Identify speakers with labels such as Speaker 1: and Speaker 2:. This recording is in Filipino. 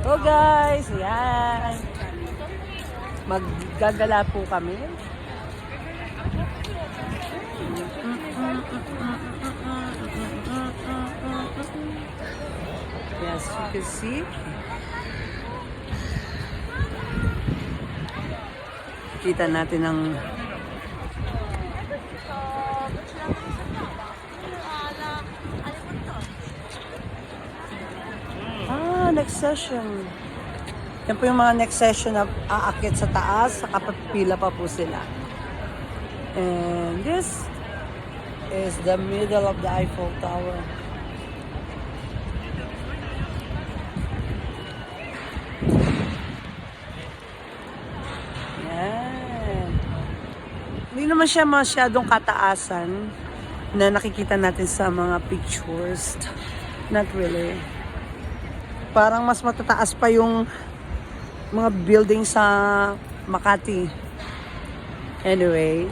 Speaker 1: So guys, yan. Maggagala po kami. Yes, you can see. Kita natin ang next session. Yan po yung mga next session na aakyat sa taas, nakapapila pa po sila. And this is the middle of the Eiffel Tower. Yan. Hindi naman siya masyadong kataasan na nakikita natin sa mga pictures. Not really. Parang mas matataas pa yung mga building sa Makati. Anyway,